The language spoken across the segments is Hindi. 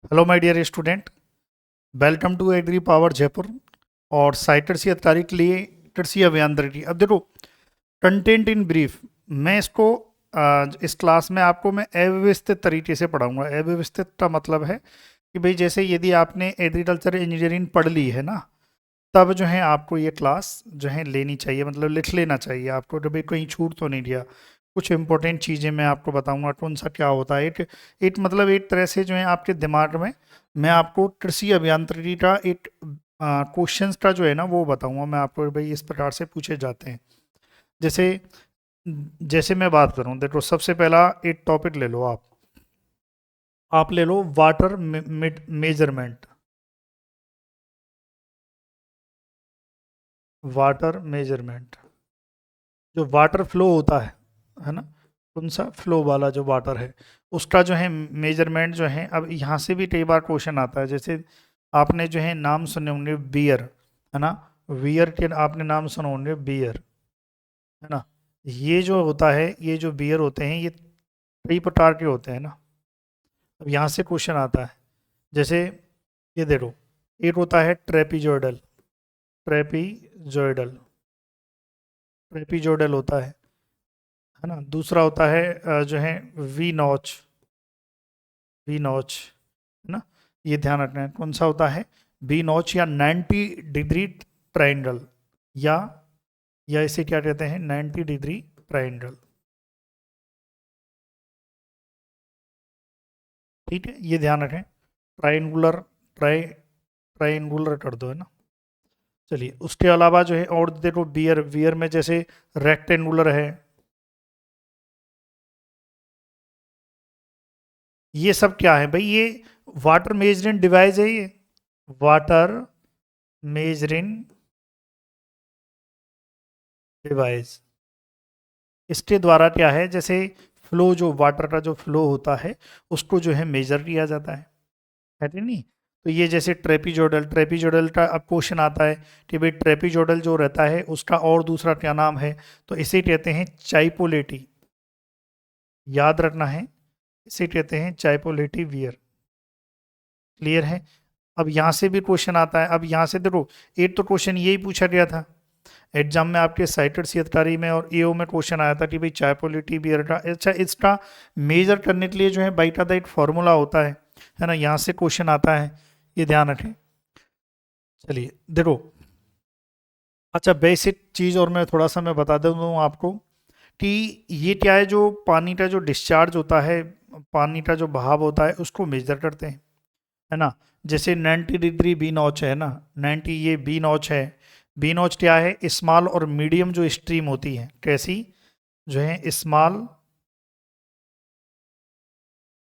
Hello my dear student, welcome to agri power Jaipur. और साइट कृषि अधिकारी के लिए कृषि अभियांत्रिकी। अब देखो, कंटेंट इन ब्रीफ, मैं इसको इस क्लास में आपको मैं अव्यवस्थित तरीके से पढ़ाऊंगा। अव्यवस्थित का मतलब है कि भाई जैसे यदि आपने एग्रीकल्चर इंजीनियरिंग पढ़ ली है ना, तब जो है आपको ये क्लास जो है लेनी चाहिए, मतलब लिख लेना चाहिए आपको। तो भाई कहीं छूट तो नहीं दिया। कुछ इंपॉर्टेंट चीज़ें मैं आपको बताऊंगा कौन सा क्या होता है। एक मतलब एक तरह से जो है आपके दिमाग में मैं आपको कृषि अभियांत्रिकी का एक क्वेश्चंस का जो है ना वो बताऊंगा मैं आपको। भाई इस प्रकार से पूछे जाते हैं। जैसे जैसे मैं बात करूं, देखो सबसे पहला एक टॉपिक ले लो आप ले लो वाटर मेजरमेंट। वाटर मेजरमेंट, जो वाटर फ्लो होता है ना, कौन सा फ्लो वाला जो वाटर है उसका जो है मेजरमेंट जो है। अब यहाँ से भी कई बार क्वेश्चन आता है। जैसे आपने जो है नाम सुने होंगे बियर, है ना। बियर के आपने नाम सुने होंगे बियर, है ना। ये जो होता है, ये जो बियर होते हैं ये कई प्रकार के होते हैं ना। अब यहाँ से क्वेश्चन आता है। जैसे ये देखो, एक होता है ट्रेपीजोइडल। ट्रेपीजोइडल ट्रेपीजोइडल होता है ना। दूसरा होता है जो है वी नॉच। वी नॉच, है ना। ये ध्यान रखना है कौन सा होता है, वी नॉच या 90 डिग्री ट्रायंगल, या इसे क्या कहते हैं, 90 डिग्री ट्रायंगल। ठीक है, ये ध्यान रखें। ट्रायंगुलर, ट्रायंगुलर कर दो, है ना। चलिए उसके अलावा जो है और देखो, बियर बियर में जैसे रेक्टेंगुलर है। ये सब क्या है भाई, ये वाटर मेजरिंग डिवाइस है ये। वाटर मेजरिंग डिवाइस, इसके द्वारा क्या है, जैसे फ्लो, जो वाटर का जो फ्लो होता है उसको जो है मेजर किया जाता है कि नहीं। तो ये जैसे ट्रेपीजोडल, ट्रेपीजोडल का अब क्वेश्चन आता है कि भाई ट्रेपीजोडल जो रहता है उसका और दूसरा क्या नाम है, तो इसे कहते हैं चाइपोलेटी। याद रखना है, इसे कहते हैं चाइपोलेटी वियर। क्लियर है। अब यहाँ से भी क्वेश्चन आता है। अब यहाँ से देखो, एक तो क्वेश्चन यही पूछा गया था एग्जाम में आपके साइटेड सीएतकारी में, और एओ में क्वेश्चन आया था कि भाई चायपोलिटी बियर का, अच्छा इसका मेजर करने के लिए जो है बाइटाडाइट फार्मूला होता है ना। यहाँ से क्वेश्चन आता है, ये ध्यान रखें। चलिए देखो, अच्छा बेसिक चीज़ और मैं थोड़ा सा मैं बता दूँ आपको कि ये क्या है, जो पानी का जो डिस्चार्ज होता है, पानी का जो बहाव होता है उसको मेजर करते हैं, है ना। जैसे 90 डिग्री बी नॉच है ना, 90 ये बी नॉच है। बी नॉच क्या है, स्मॉल और मीडियम जो स्ट्रीम होती है, कैसी जो है स्मॉल,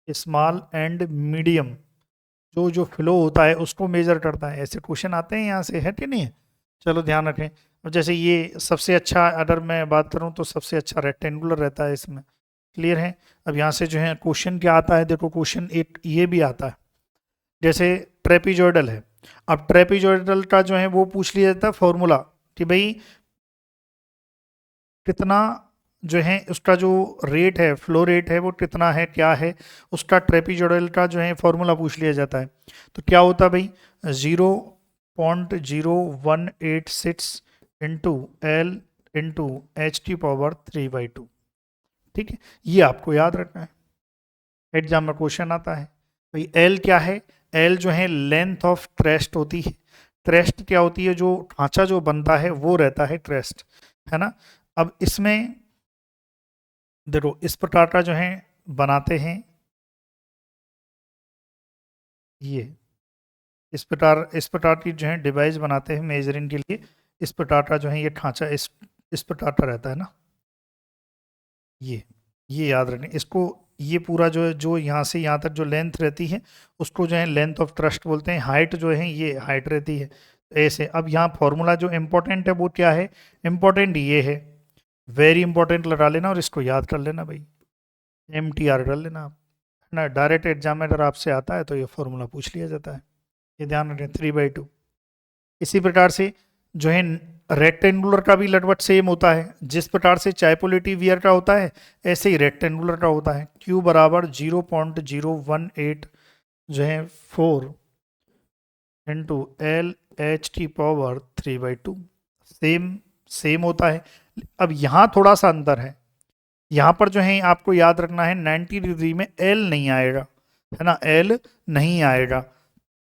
स्मॉल एंड मीडियम जो जो फ्लो होता है उसको मेजर करता है। ऐसे क्वेश्चन आते हैं यहाँ से, है कि नहीं है। चलो ध्यान रखें। अब जैसे ये सबसे अच्छा, अगर मैं बात करूँ तो सबसे अच्छा रेक्टेंगुलर रहता है इसमें। क्लियर है। अब यहाँ से जो है क्वेश्चन क्या आता है, देखो क्वेश्चन एक ये भी आता है। जैसे ट्रेपीजोइडल है, अब ट्रेपीजोइडल का जो है वो पूछ लिया जाता है फॉर्मूला कि भाई कितना जो है उसका जो रेट है, फ्लो रेट है वो कितना है, क्या है उसका, ट्रेपीजोइडल का जो है फॉर्मूला पूछ लिया जाता है। तो क्या होता है भाई, 0.0186 इंटू एल इंटू H⁻³ ठीक है, ये आपको याद रखना है। एग्जाम में क्वेश्चन आता है भाई एल क्या है। एल जो है लेंथ ऑफ क्रेस्ट होती है। क्रेस्ट क्या होती है, जो ढांचा जो बनता है वो रहता है क्रेस्ट, है ना। अब इसमें देखो इस प्रकार का जो है बनाते हैं ये, इस प्रकार की जो है डिवाइस बनाते हैं मेजरिंग के लिए। इस प्रकार का जो है ये ढांचा इस प्रकार का रहता है ना। ये ये याद रखना इसको। ये पूरा जो है, जो यहाँ से यहाँ तक जो लेंथ रहती है उसको जो है लेंथ ऑफ ट्रस्ट बोलते हैं। हाइट जो है ये हाइट रहती है ऐसे। अब यहाँ फॉर्मूला जो इम्पोर्टेंट है वो क्या है, इम्पोर्टेंट ये है, वेरी इंपॉर्टेंट लगा लेना और इसको याद कर लेना भाई, MTR कर लेना आप, है ना। डायरेक्ट एग्जाम में अगर आपसे आता है तो ये फॉर्मूला पूछ लिया जाता है। ये ध्यान रखें, 3/2। इसी प्रकार से जो है रेक्टेंगुलर का भी लगभग सेम होता है। जिस प्रकार से चाइपोलिटी वियर का होता है ऐसे ही रेक्टेंगुलर का होता है। Q बराबर 0.018 जो है 4 × L H⁻³ सेम सेम होता है। अब यहाँ थोड़ा सा अंतर है, यहाँ पर जो है आपको याद रखना है 90 डिग्री में एल नहीं आएगा, है ना, एल नहीं आएगा,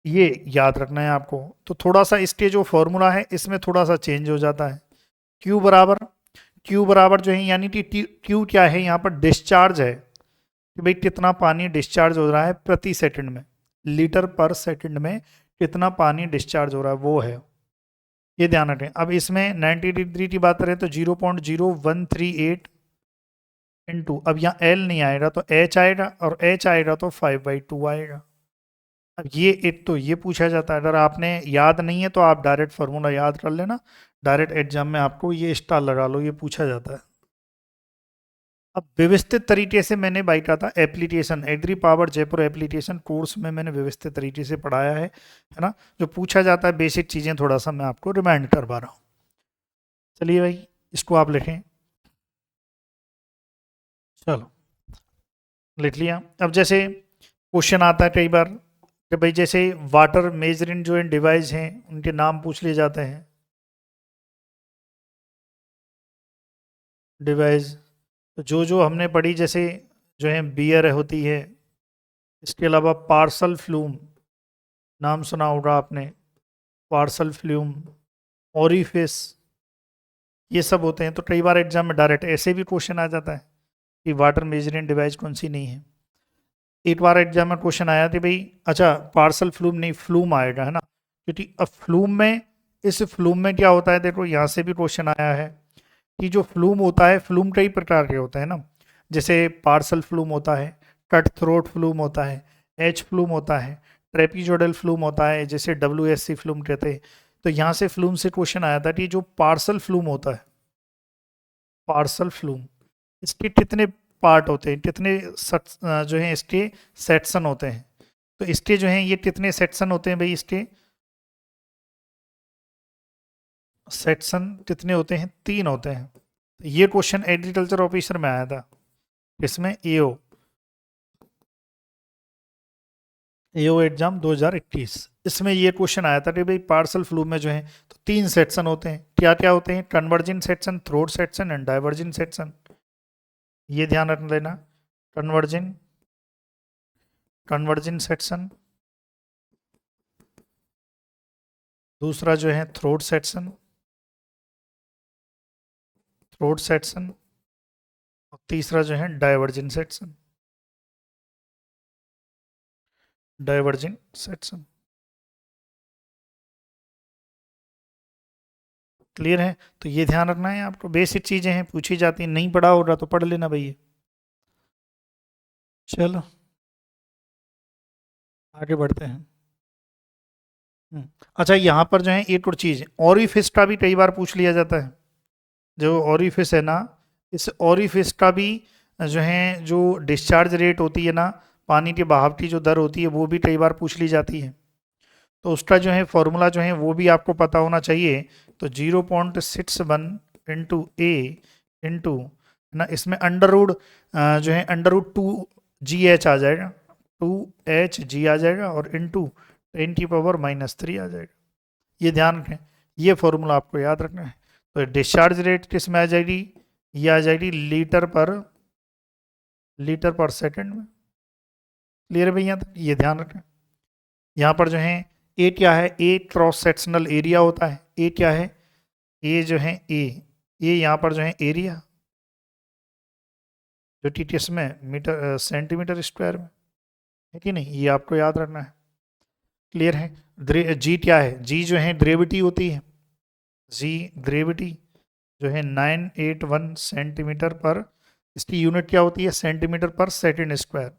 ये याद रखना है आपको। तो थोड़ा सा इसके जो फॉर्मूला है इसमें थोड़ा सा चेंज हो जाता है। क्यू बराबर, क्यू बराबर जो है यानी कि क्यू क्या है, यहाँ पर डिस्चार्ज है कि भाई कितना पानी डिस्चार्ज हो रहा है प्रति सेकंड में, लीटर पर सेकंड में कितना पानी डिस्चार्ज हो रहा है वो है, ये ध्यान रखें। अब इसमें 90 डिग्री की बात करें तो 0.0138 इंटू, अब यहाँ एल नहीं आएगा तो एच आएगा, और एच आएगा तो 5/2 आएगा। अब ये एक तो ये पूछा जाता है, अगर आपने याद नहीं है तो आप डायरेक्ट फार्मूला याद कर लेना, डायरेक्ट एग्जाम में आपको ये स्टार लगा लो, ये पूछा जाता है। अब व्यवस्थित तरीके से मैंने बाइक था application, agri power Jaipur application course में मैंने व्यवस्थित तरीके से पढ़ाया है ना, जो पूछा जाता है बेसिक चीज़ें थोड़ा सा मैं आपको रिमाइंड करवा रहा हूँ। चलिए भाई इसको आप लिखें, चलो लिख लिया। अब जैसे क्वेश्चन आता है कई बार कि भाई जैसे वाटर मेजरिंग जो डिवाइस हैं उनके नाम पूछ लिए जाते हैं, डिवाइस तो जो हमने पढ़ी जैसे जो है बियर होती है, इसके अलावा पार्सल फ्लूम, नाम सुना होगा आपने, पार्सल फ्लूम, ओरिफिस, ये सब होते हैं। तो कई बार एग्जाम में डायरेक्ट ऐसे भी क्वेश्चन आ जाता है कि वाटर मेजरिंग डिवाइस कौन सी नहीं है। एक बार एग्जाम में क्वेश्चन आया कि भाई अच्छा पार्सल फ्लूम नहीं फ्लूम आएगा, है ना, क्योंकि अब फ्लूम में, इस फ्लूम में क्या होता है, देखो यहाँ से भी क्वेश्चन आया है कि जो फ्लूम होता है, फ्लूम कई प्रकार के होते हैं ना, जैसे पार्सल फ्लूम होता है, कट थ्रोट फ्लूम होता है, एच फ्लूम होता है, ट्रेपिजोडल फ्लूम होता है, जैसे WSC फ्लूम कहते हैं। तो यहाँ से फ्लूम से क्वेश्चन आया था कि जो पार्सल फ्लूम होता है, पार्सल फ्लूम, इसके कितने पार्ट होते हैं, कितने जो है इसके सेक्शन होते हैं, तो इसके जो हैं ये कितने सेक्शन होते हैं भाई, इसके सेक्शन कितने होते हैं, 3 होते हैं। तो ये क्वेश्चन एग्रीकल्चर ऑफिसर में आया था, इसमें एओ एग्जाम 2021, इसमें ये क्वेश्चन आया था कि भाई पार्सल फ्लू में जो है तो 3 सेक्शन होते हैं, क्या क्या होते हैं, converging section, throat section and diverging section, ये ध्यान रख लेना। कन्वर्जिंग, कन्वर्जिंग सेक्शन, दूसरा जो है थ्रोट सेक्शन, थ्रोट सेक्शन, और तीसरा जो है diverging section, diverging section. Clear है, तो ये ध्यान रखना है आपको, बेसिक चीजें हैं पूछी जाती हैं, नहीं पढ़ा होगा तो पढ़ लेना भैया। चलो आगे बढ़ते हैं। अच्छा यहाँ पर जो है एक और चीज, ओरिफिस का भी कई बार पूछ लिया जाता है, जो ओरिफिस है ना, इस ओरिफिस का भी जो है जो डिस्चार्ज रेट होती है ना, पानी के बहाव की जो दर होती है वो भी कई बार पूछ ली जाती है। तो उसका जो है फॉर्मूला जो है वो भी आपको पता होना चाहिए। तो 0.61 × A ना, इसमें अंडर रूट जो है √2GH आ जाएगा, 2HG आ जाएगा, और इंटू 10⁻³ आ जाएगा, ये ध्यान रखें, ये फॉर्मूला आपको याद रखना है। तो डिस्चार्ज रेट किस में आ जाएगी, ये आ जाएगी लीटर पर सेकंड में। क्लियर है भैया, ये ध्यान रखें। यहाँ पर जो है ए क्या है, ए क्रॉस सेक्शनल एरिया होता है, ए क्या है, ए जो है ए यहाँ पर जो है एरिया, जो TTS में मीटर सेंटीमीटर स्क्वायर में है कि नहीं, ये आपको याद रखना है। क्लियर है। जी क्या है, जी जो है ग्रेविटी होती है, जी ग्रेविटी जो है 981 सेंटीमीटर पर, इसकी यूनिट क्या होती है, सेंटीमीटर पर सेकंड स्क्वायर,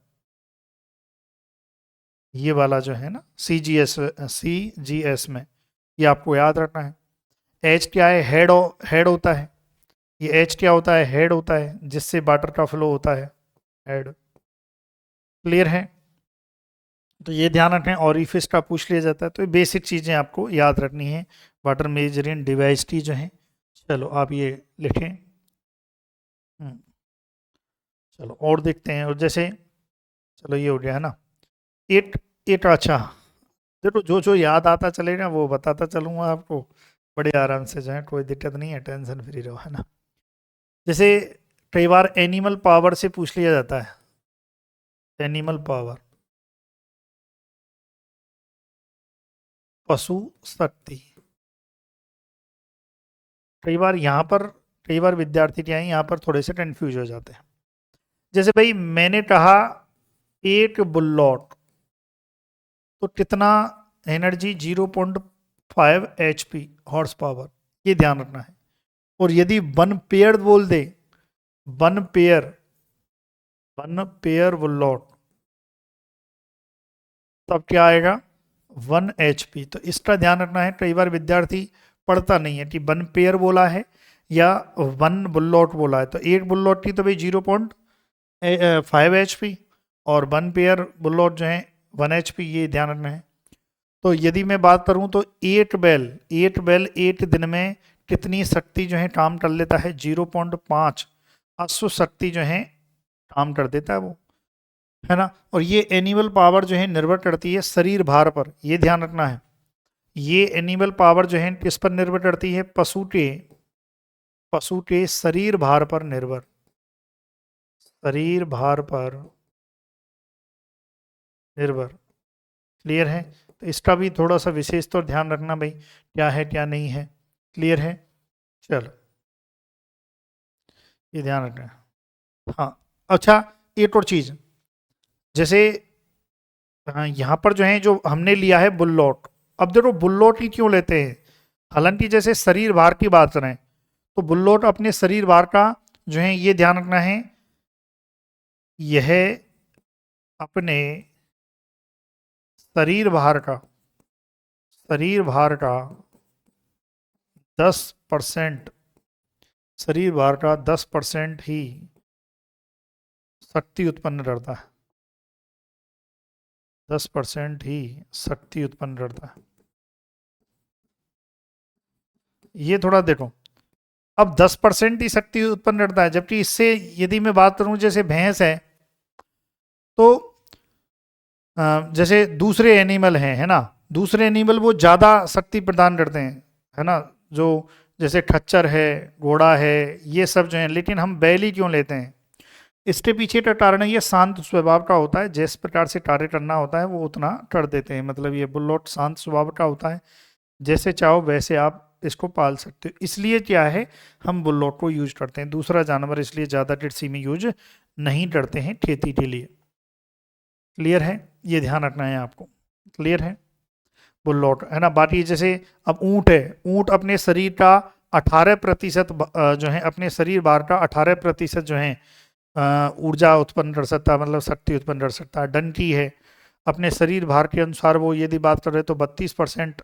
ये वाला जो है ना CGS में, ये आपको याद रखना है। एच क्या है, हेड होता है, ये एच क्या होता है, हेड होता है, जिससे वाटर का फ्लो होता है, हेड। क्लियर है, तो ये ध्यान रखें, ऑरिफिस का पूछ लिया जाता है, तो ये बेसिक चीज़ें आपको याद रखनी है वाटर मेजरिंग डिवाइस की जो है। चलो आप ये लिखें। चलो और देखते हैं, और जैसे चलो ये हो गया है ना, एक एट, अच्छा देखो जो जो याद आता चलेगा वो बताता चलूंगा आपको, बड़े आराम से जो है, कोई दिक्कत नहीं है, टेंशन फ्री रहो, है ना। जैसे कई बार एनिमल पावर से पूछ लिया जाता है, एनिमल पावर, पशु शक्ति। कई बार यहाँ पर, कई बार विद्यार्थी क्या है यहाँ पर थोड़े से कंफ्यूज हो जाते हैं। जैसे भाई मैंने कहा एक बुल्लॉट, तो कितना एनर्जी, 0.5 HP, हॉर्स पावर, ये ध्यान रखना है। और यदि वन पेयर बोल दे, वन पेयर, वन पेयर बुल्लॉट, तब क्या आएगा, 1 HP। तो इसका ध्यान रखना है, कई बार विद्यार्थी पढ़ता नहीं है कि वन पेयर बोला है या वन बुल्लॉट बोला है। तो एक बुल्लॉट की तो भाई 0.5 HP, और वन पेयर बुल्लॉट जो है 1 HP, ये ध्यान रखना है। तो यदि मैं बात करूं तो 8 बैल 8 दिन में कितनी शक्ति जो है काम कर लेता है, 0.5 अश्व शक्ति जो है काम कर देता है वो, है ना। और ये एनिमल पावर जो है निर्भर करती है शरीर भार पर, ये ध्यान रखना है। ये एनिमल पावर जो है किस पर निर्भर करती है, पशु के शरीर भार पर निर्भर, शरीर भार पर निर्भर। क्लियर है। तो इसका भी थोड़ा सा विशेष तो ध्यान रखना भाई, क्या है क्या नहीं है। क्लियर है। चलो, ये ध्यान रखना है। हाँ, अच्छा एक और चीज, जैसे यहाँ पर जो है जो हमने लिया है बुल्लॉट, अब देखो बुल्लॉट ही क्यों लेते हैं, हालांकि जैसे शरीर भार की बात करें तो बुल्लॉट अपने शरीर भार का जो है ये ध्यान रखना है, यह अपने शरीर भार का, शरीर भार का 10%, शरीर भार का 10% ही शक्ति उत्पन्न करता है, 10% ही शक्ति उत्पन्न करता है। ये थोड़ा देखो, अब 10% ही शक्ति उत्पन्न करता है, जबकि इससे यदि मैं बात करूं जैसे भैंस है, तो जैसे दूसरे एनिमल हैं, है ना, दूसरे एनिमल वो ज़्यादा शक्ति प्रदान करते हैं, है ना, जो जैसे खच्चर है, घोड़ा है, ये सब जो है, लेकिन हम बैल ही क्यों लेते हैं, इसके पीछे का कारण है ये शांत स्वभाव का होता है, जिस प्रकार से कार्य करना होता है वो उतना कर देते हैं, मतलब ये बुल्लॉट शांत स्वभाव का होता है, जैसे चाहो वैसे आप इसको पाल सकते हो, इसलिए क्या है हम बुल्लॉट को यूज करते हैं, दूसरा जानवर इसलिए ज़्यादा कृषि में यूज नहीं करते हैं खेती के लिए। क्लियर है, ये ध्यान रखना है आपको। क्लियर है, बुल्लॉट, है ना। बाकी जैसे अब ऊंट है, ऊंट अपने शरीर का 18% जो है, अपने शरीर भार का 18% जो है ऊर्जा उत्पन्न कर सकता है, मतलब शक्ति उत्पन्न कर सकता है। डंकी है, अपने शरीर भार के अनुसार वो यदि बात कर रहे तो 32%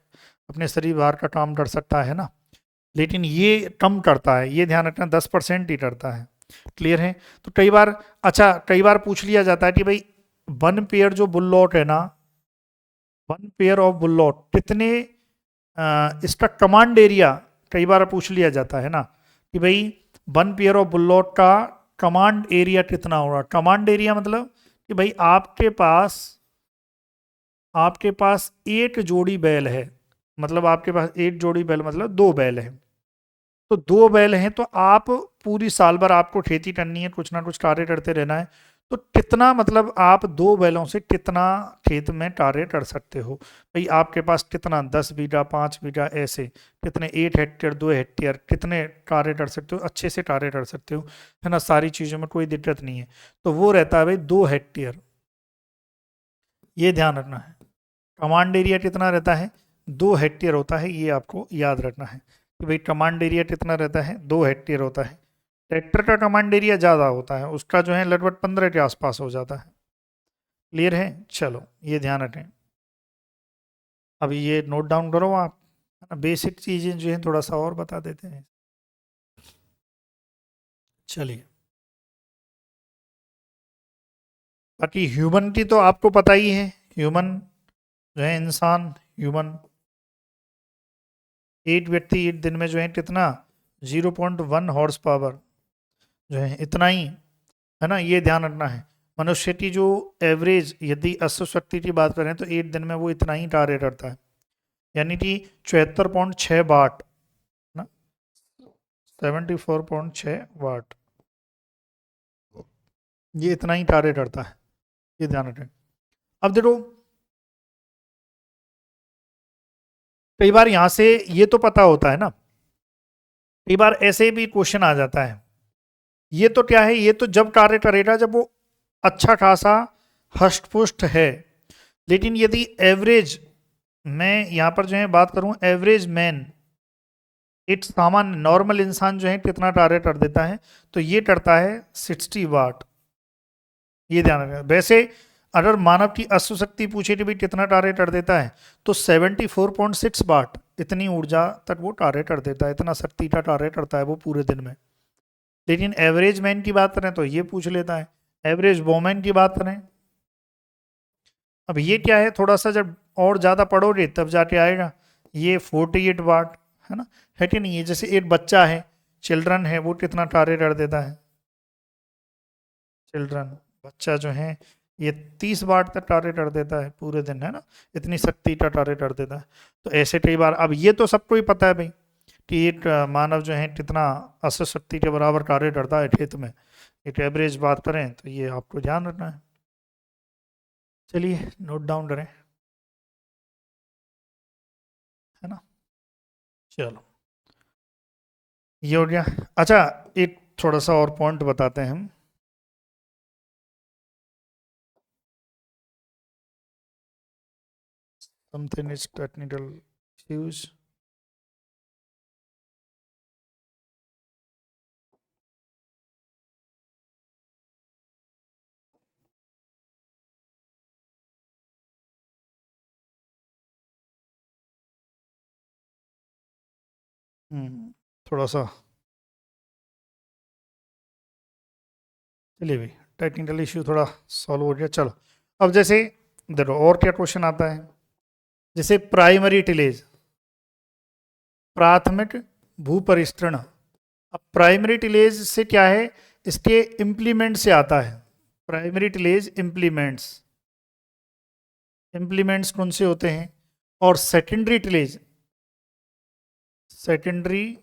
अपने शरीर भार का काम कर सकता है ना, लेकिन ये कम करता है, ये ध्यान रखना, 10% ही करता है। क्लियर है। तो कई बार, अच्छा कई बार पूछ लिया जाता है कि भाई वन पेयर जो बुल्लॉट है ना, वन पेयर ऑफ बुल्लॉट कितने, इसका कमांड एरिया कई बार पूछ लिया जाता है ना, कि भाई वन पेयर ऑफ बुल्लॉट का कमांड एरिया कितना होगा। कमांड एरिया मतलब कि भाई आपके पास एक जोड़ी बैल है, मतलब आपके पास एक जोड़ी बैल मतलब 2 बैल है, तो 2 बैल हैं, तो आप पूरी साल भर आपको खेती करनी है, कुछ ना कुछ कार्य करते रहना है, तो कितना, मतलब आप 2 बैलों से कितना खेत में कार्य कर सकते हो, भाई आपके पास कितना, 10 बीघा, 5 बीघा, ऐसे कितने, 8 हेक्टेयर, 2 हेक्टेयर, कितने कार्य कर सकते हो, अच्छे से कार्य कर सकते हो, है ना, सारी चीज़ों में कोई दिक्कत नहीं है, तो वो रहता है भाई 2 हेक्टेयर। ये ध्यान रखना है, कमांड एरिया कितना रहता है, 2 हेक्टेयर होता है, ये आपको याद रखना है कि भाई कमांड एरिया कितना रहता है, 2 हेक्टेयर होता है। ट्रैक्टर का कमांड एरिया ज़्यादा होता है, उसका जो है लगभग 15 के आसपास हो जाता है। क्लियर है। चलो, ये ध्यान रखें, अभी ये नोट डाउन करो आप, बेसिक चीज़ें जो है थोड़ा सा और बता देते हैं। चलिए, बाकी ह्यूमन की तो आपको पता ही है, ह्यूमन जो है इंसान, ह्यूमन, एक व्यक्ति एक दिन में जो है कितना, 0.1 हॉर्स पावर जो है, इतना ही, है ना, ये ध्यान रखना है। मनुष्य की जो एवरेज यदि अश्व शक्ति की बात करें तो 1 दिन में वो इतना ही कार्य करता है, यानी कि 74.6 वाट ना, 74.6 वाट, ये इतना ही कार्य करता है, ये ध्यान रखें। अब देखो कई बार यहां से ये तो पता होता है ना, कई बार ऐसे भी क्वेश्चन आ जाता है, ये तो क्या है, ये तो जब कार्य करेगा जब वो अच्छा खासा हष्ट पुष्ट है, लेकिन यदि एवरेज, मैं यहां पर जो है बात करूं एवरेज मैन, एक सामान्य नॉर्मल इंसान जो है कितना कार्य कर देता है, तो ये करता है 60 वाट, ये ध्यान रखना। वैसे अगर मानव की अश्व शक्ति पूछे कि भाई कितना कार्य कर देता है, तो 74.6 वाट इतनी ऊर्जा तक वो कार्य कर देता है, इतना शक्ति का कार्य करता है वो पूरे दिन में। लेकिन एवरेज मैन की बात करें तो ये पूछ लेता है, एवरेज वोमेन की बात करें, अब ये क्या है, थोड़ा सा जब और ज़्यादा पढ़ोगे तब जाके आएगा, ये 48 वाट है ना, है कि नहीं। है जैसे एक बच्चा है, चिल्ड्रन है, वो कितना कार्य कर देता है, चिल्ड्रन बच्चा जो है ये 30 वाट तक कार्य कर देता है पूरे दिन, है ना, इतनी शक्ति का कार्य कर देता है। तो ऐसे कई बार, अब ये तो सबको ही पता है भाई कि एक मानव जो है कितना अश्व शक्ति के बराबर कार्य करता है खेत में, एक एवरेज बात करें तो ये आपको ध्यान रखना है। चलिए नोट डाउन करें, है ना, चलो ये हो गया। अच्छा, एक थोड़ा सा और पॉइंट बताते हैं हम, something is technical issues। थोड़ा सा, चलिए भाई, टेक्निकल इश्यू थोड़ा सॉल्व हो गया, चलो। अब जैसे देखो और क्या क्वेश्चन आता है, जैसे प्राइमरी टिलेज, प्राथमिक भूपरिष्टरण। अब प्राइमरी टिलेज से क्या है, इसके इम्प्लीमेंट से आता है, प्राइमरी टिलेज इम्प्लीमेंट्स, इम्प्लीमेंट्स कौन से होते हैं, और सेकेंडरी टिलेज, सेकेंडरी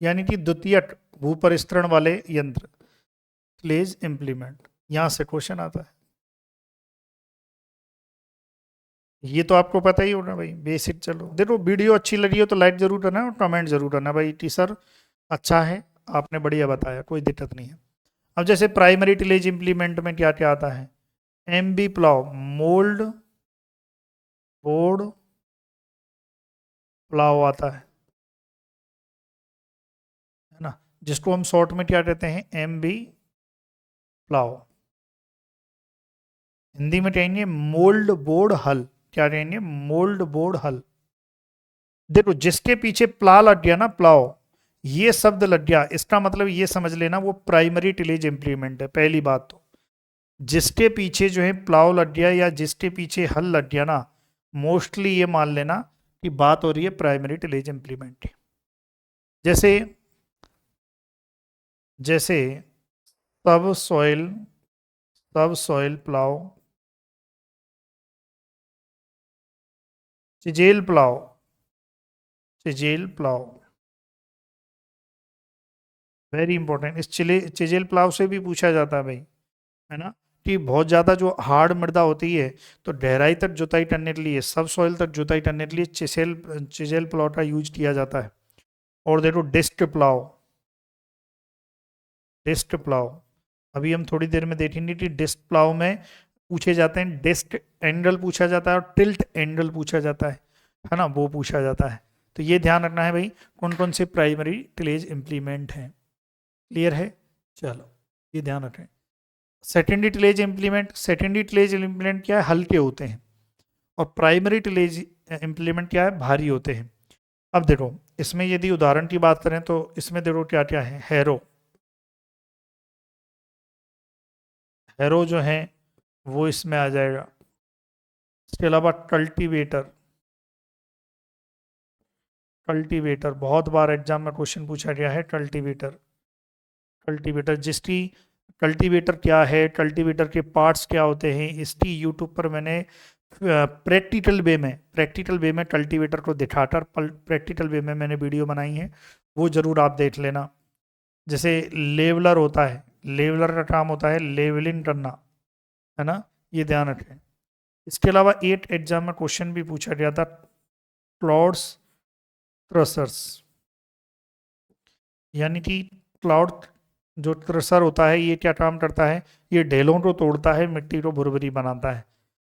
यानी कि द्वितीयक भूपरिष्टरण वाले यंत्र, टिलेज इम्प्लीमेंट, यहां से क्वेश्चन आता है। ये तो आपको पता ही होगा भाई, बेसिक। चलो देखो, वीडियो अच्छी लगी हो तो लाइक जरूर करना और कमेंट जरूर करना भाई कि सर अच्छा है, आपने बढ़िया बताया, कोई दिक्कत नहीं है। अब जैसे प्राइमरी टिलेज इम्प्लीमेंट में क्या क्या आता है, MB plough, mould board plough आता है ना, जिसको हम शॉर्ट में क्या कहते हैं, एमबी प्लाव। हिंदी में कहेंगे मोल्ड बोर्ड हल, क्या कहेंगे, मोल्ड बोर्ड हल। देखो जिसके पीछे प्ला लग गया ना, प्लाव, ये शब्द लग गया, इसका मतलब ये समझ लेना वो प्राइमरी टिलेज इंप्लीमेंट है, पहली बात तो। जिसके पीछे जो है प्लाव लग गया या जिसके पीछे हल लग गया ना, मोस्टली ये मान लेना कि बात हो रही है प्राइमरी टिलेज इंप्लीमेंट की। जैसे जैसे subsoil, subsoil plough, chisel plough, chisel plough, very important. इस चिजेल प्लाव से भी पूछा जाता है भाई, है ना, कि बहुत ज़्यादा जो हार्ड मृदा होती है तो गहराई तक जुताई करने के लिए, सब सॉइल तक जुताई करने के लिए चिजेल प्लाव का यूज किया जाता है। और देखो डिस्क प्लाव, डिस्क प्लाव, अभी हम थोड़ी देर में देखेंगे कि डिस्क प्लाव में पूछे जाते हैं, डिस्क एंगल पूछा जाता है और टिल्ट एंगल पूछा जाता है ना, वो पूछा जाता है। तो ये ध्यान रखना है भाई, कौन कौन से प्राइमरी टिलेज इंप्लीमेंट हैं, क्लियर है, चलो ये ध्यान रखें। Secondary tillage implement, secondary tillage implement क्या है, हल्के होते हैं, और प्राइमरी टिलेज इंप्लीमेंट क्या है, भारी होते हैं। अब देखो इसमें यदि उदाहरण की बात करें तो इसमें देखो क्या क्या है, हैरो, हैरो जो है वो इसमें आ जाएगा। इसके अलावा कल्टीवेटर, कल्टीवेटर बहुत बार एग्जाम में क्वेश्चन पूछा गया है, कल्टीवेटर, कल्टीवेटर जिसकी कल्टीवेटर क्या है, कल्टीवेटर के पार्ट्स क्या होते हैं, इसकी यूट्यूब पर मैंने प्रैक्टिकल वे में कल्टीवेटर को दिखाकर प्रैक्टिकल वे में मैंने वीडियो बनाई है, वो ज़रूर आप देख लेना। जैसे लेवलर होता है, लेवलर का काम होता है लेवलिंग करना, है ना, ये ध्यान रखें। इसके अलावा 8 एग्जाम में क्वेश्चन भी पूछा गया था, क्लाउड्स थ्रसर्स, यानी कि क्लाउड जो थ्रेशर होता है ये क्या काम करता है, ये ढेलों को तोड़ता है, मिट्टी को भुरभुरी बनाता है।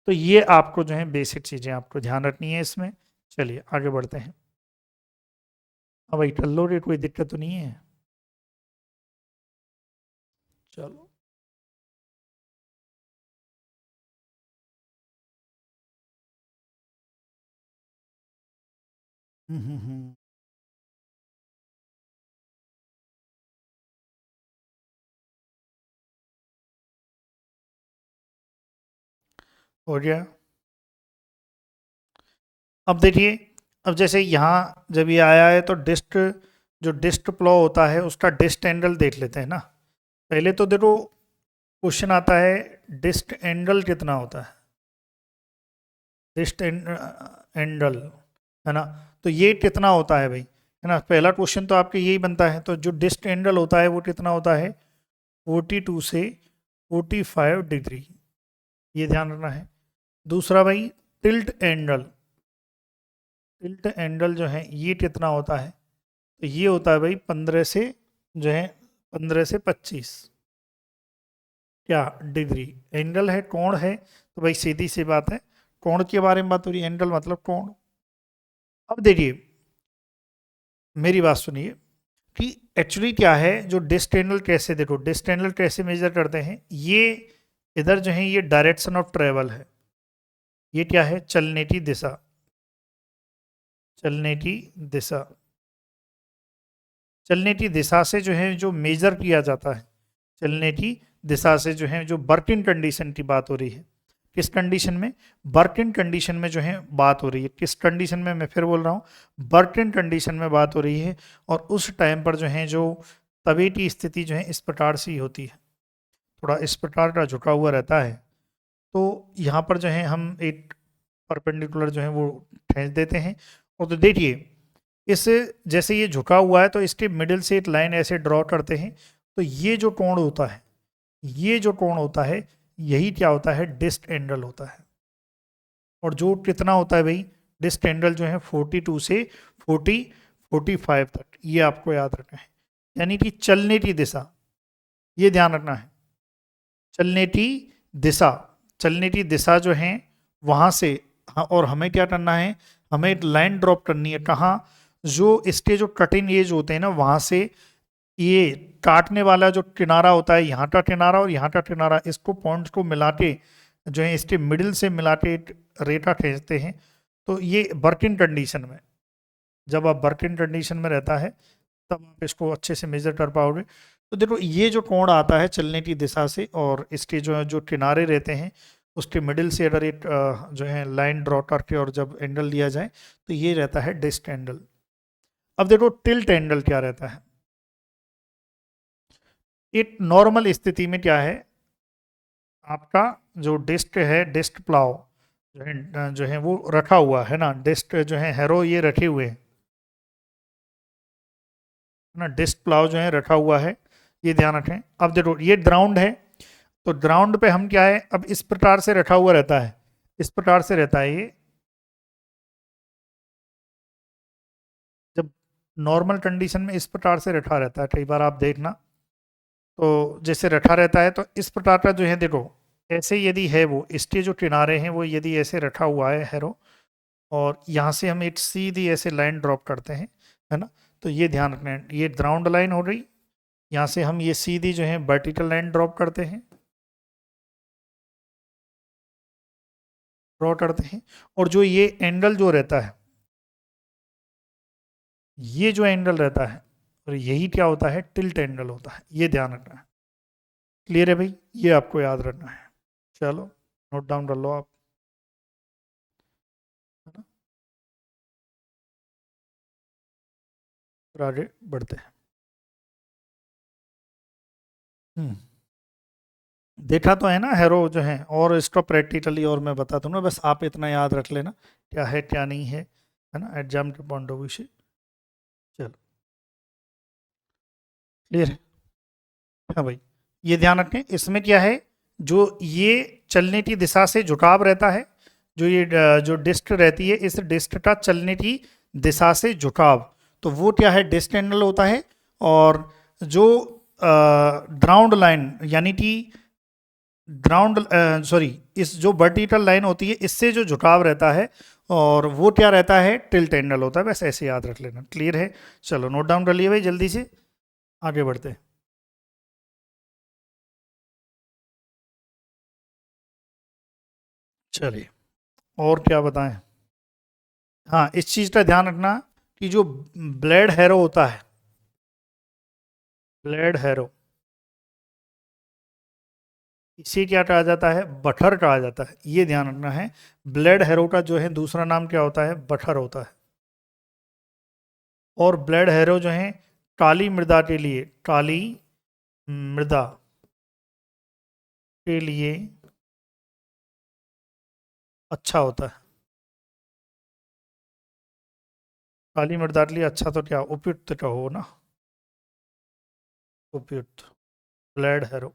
तो ये आपको जो है बेसिक चीज़ें आपको ध्यान रखनी है इसमें। चलिए आगे बढ़ते हैं। अब भाई कर लो रे, कोई दिक्कत तो नहीं है? चलो। हम्म। हो गया। अब देखिए, अब जैसे यहाँ जब ये आया है तो डिस्ट, जो डिस्ट प्लॉ होता है उसका डिस्ट एंगल देख लेते हैं ना। पहले तो देखो क्वेश्चन आता है डिस्ट एंगल कितना होता है, डिस्ट एंगल, है ना। तो ये कितना होता है भाई, है ना, पहला क्वेश्चन तो आपके यही बनता है। तो जो डिस्ट एंगल होता है वो कितना होता है, 42 से 45 डिग्री, ये ध्यान रखना है। दूसरा भाई टिल्ट एंगल, टिल्ट एंगल जो है ये कितना होता है, तो ये होता है भाई 15 से जो है 15 से 25 क्या डिग्री, एंगल है कोण है, तो भाई सीधी सी बात है कोण के बारे में बात हो रही है, एंगल मतलब कोण। अब देखिए मेरी बात सुनिए कि एक्चुअली क्या है, जो डिस्ट एंगल कैसे, देखो डिस्ट एंगल कैसे मेजर करते हैं, ये इधर जो है ये डायरेक्शन ऑफ ट्रेवल है, ये क्या है, चलने की दिशा, चलने की दिशा, चलने की दिशा से जो है जो मेजर किया जाता है, चलने की दिशा से जो है जो वर्किंग कंडीशन की बात हो रही है, किस कंडीशन में, वर्किंग कंडीशन में जो है बात हो रही है, किस कंडीशन में, मैं फिर बोल रहा हूँ वर्किंग कंडीशन में बात हो रही है। और उस टाइम पर जो है जो तवे की स्थिति जो है इस प्रकार से ही होती है, थोड़ा इस प्रकार का झुका हुआ रहता है। तो यहाँ पर जो है हम एक परपेंडिकुलर जो है वो खींच देते हैं। और तो देखिए इस, जैसे ये झुका हुआ है तो इसके मिडिल से एक लाइन ऐसे ड्रॉ करते हैं, तो ये जो कोण होता है, ये जो कोण होता है यही क्या होता है, डिस्ट एंगल होता है। और जो कितना होता है भाई, डिस्ट एंगल जो है 42 से 45 तक, ये आपको याद रखना है। यानी कि चलने की दिशा, ये ध्यान रखना है, चलने की दिशा, चलने की दिशा जो है वहां से, हाँ, और हमें क्या करना है, हमें एक लाइन ड्रॉप करनी है, कहाँ, जो इसके जो कटिंग एज होते हैं ना वहां से, ये काटने वाला जो किनारा होता है, यहाँ का किनारा और यहाँ का किनारा, इसको पॉइंट्स को मिला के जो है इसके मिडिल से मिला के एक रेखा खींचते हैं। तो ये वर्किंग कंडीशन में, जब आप वर्किंग कंडीशन में रहता है तब आप इसको अच्छे से मेजर कर पाओगे। तो देखो ये जो कोण आता है चलने की दिशा से, और इसके जो है जो किनारे रहते हैं उसके मिडिल से अगर एक जो है लाइन ड्रॉ करके और जब एंगल लिया जाए तो ये रहता है डिस्ट एंगल। अब देखो टिल्ट एंगल क्या रहता है, एक नॉर्मल स्थिति में क्या है, आपका जो डिस्क है, डिस्क प्लाव जो है वो रखा हुआ है ना, डिस्क जो है हैरो ये रखे हुए हैं ना, डिस्क प्लाव जो है रखा हुआ है, ये ध्यान रखें। अब देखो ये ग्राउंड है, तो ग्राउंड पे हम क्या है, अब इस प्रकार से रखा हुआ रहता है, इस प्रकार से रहता है ये, जब नॉर्मल कंडीशन में इस प्रकार से रखा रहता है, कई बार आप देखना, तो जैसे रखा रहता है तो इस प्रकार का जो है देखो, ऐसे यदि है वो इसके जो किनारे हैं वो यदि ऐसे रखा हुआ है हैरो, और यहाँ से हम एक सीधी ऐसे लाइन ड्रॉप करते हैं, है ना, तो ये ध्यान रखना है, ये ग्राउंड लाइन हो रही, यहाँ से हम ये सीधी जो है वर्टिकल लाइन ड्रॉप करते हैं, ड्रॉ करते हैं। और जो ये एंगल जो रहता है, ये जो एंगल रहता है, और यही क्या होता है, टिल्ट एंगल होता है, ये ध्यान रखना है। क्लियर है भाई, ये आपको याद रखना है। चलो नोट डाउन कर लो आप, है ना, फिर आगे बढ़ते हैं। हम्म। देखा तो है ना हैरो जो है, और इसको प्रैक्टिकली और मैं बता दूंगा, बस आप इतना याद रख लेना क्या है क्या नहीं है ना, एग्जाम के पॉइंट ऑफ व्यू से। चलो, क्लियर है। हाँ भाई, ये ध्यान रखें, इसमें क्या है, जो ये चलने की दिशा से झुकाव रहता है, जो ये जो डिस्क रहती है, इस डिस्क का चलने की दिशा से झुकाव, तो वो क्या है, डिस्क एंगल होता है। और जो ग्राउंड लाइन यानी कि ग्राउंड सॉरी, इस जो वर्टिकल लाइन होती है इससे जो झुकाव रहता है, और वो क्या रहता है, टिल्ट एंगल होता है, बस ऐसे याद रख लेना। क्लियर है। चलो नोट डाउन कर लिए भाई, जल्दी से आगे बढ़ते हैं। चलिए, और क्या बताएं। हाँ, इस चीज़ का ध्यान रखना कि जो ब्लेड हैरो होता है, ब्लेड हैरो, इसे क्या कहा जाता है, बटर कहा जाता है, ये ध्यान रखना है। ब्लेड हैरो का जो है दूसरा नाम क्या होता है, बटर होता है। और ब्लेड हैरो जो है काली मृदा के लिए, काली मृदा के लिए अच्छा होता है। काली मृदा के लिए अच्छा तो क्या, उपयुक्त कहो ना, उपयुक्त, ब्लेड हैरो,